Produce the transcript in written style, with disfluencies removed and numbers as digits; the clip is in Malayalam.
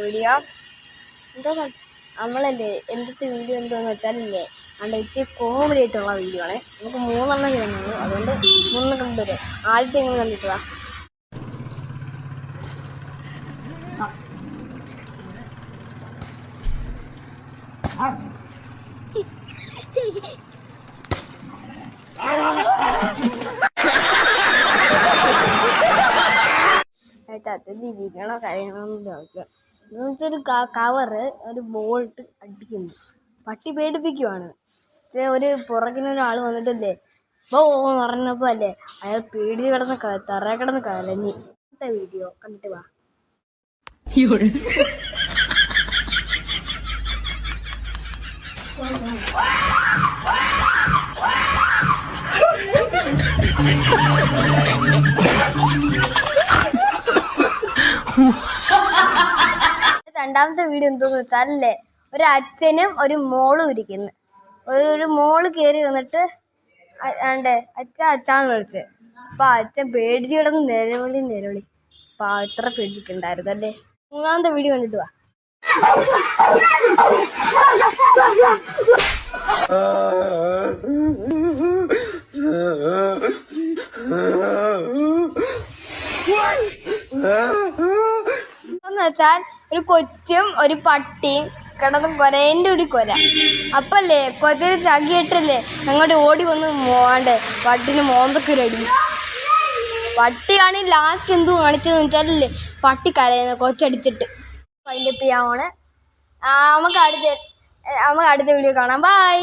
വീഡിയോ എന്താ നമ്മളല്ലേ എന്തൊക്കെ വീഡിയോ എന്താണെന്ന് വെച്ചാലല്ലേ അവിടെ ഇത്തിരി കോമഡി ആയിട്ടുള്ള വീഡിയോ ആണ്. നമുക്ക് 3 എണ്ണം ചെയ്യുന്നുള്ളൂ, അതുകൊണ്ട് 3 കണ്ടുവരും. ആദ്യത്തെ എങ്ങനെ കണ്ടിട്ടുള്ള ഇരിക്കണോ കാര്യങ്ങളൊന്നും ചോദിച്ചാൽ എന്ന് വെച്ചൊരു കവറ് ഒരു ബോൾട്ട് അടിക്കുന്നു. പട്ടി പേടിപ്പിക്കുവാണ്. പക്ഷേ ഒരു പുറകിനൊരാൾ വന്നിട്ടല്ലേ എന്ന് പറഞ്ഞപ്പോൾ അല്ലേ അയാൾ പേടിച്ച് തറ കിടന്ന് കലഞ്ഞി. വീഡിയോ കണ്ടിട്ട് വാ. രണ്ടാമത്തെ വീഡിയോ എന്തോന്ന് വെച്ചാലല്ലേ ഒരു അച്ഛനും ഒരു മോളും ഇരിക്കുന്നു. ഒരു മോള് കയറി വന്നിട്ട് അച്ഛാന്ന് വിളിച്ച്. അപ്പം അച്ഛൻ പേടിച്ച് കിടന്ന് നിലവിളി. അപ്പം ഇത്ര പേടിച്ചിട്ടുണ്ടായിരുന്നു അല്ലേ. മൂന്നാമത്തെ വീഡിയോ കണ്ടിട്ട് വാ. വെച്ചാൽ ഒരു കൊച്ചും ഒരു പട്ടിയും കിടന്ന് കൊരേൻ്റെ കൂടി കൊര. അപ്പല്ലേ കൊച്ചിന് ചകിയിട്ടല്ലേ അങ്ങോട്ട് ഓടി വന്ന് പട്ടിന് മോന്തക്കൊരടി. പട്ടിയാണെങ്കിൽ ലാസ്റ്റ് എന്തോ കാണിച്ചതെന്ന് വെച്ചാലല്ലേ പട്ടി കരയുന്നത് കൊച്ചടിച്ചിട്ട്. അതിൻ്റെ ചെയ്യാമാണ്. നമുക്ക് അടുത്ത വീഡിയോ കാണാം. ബൈ.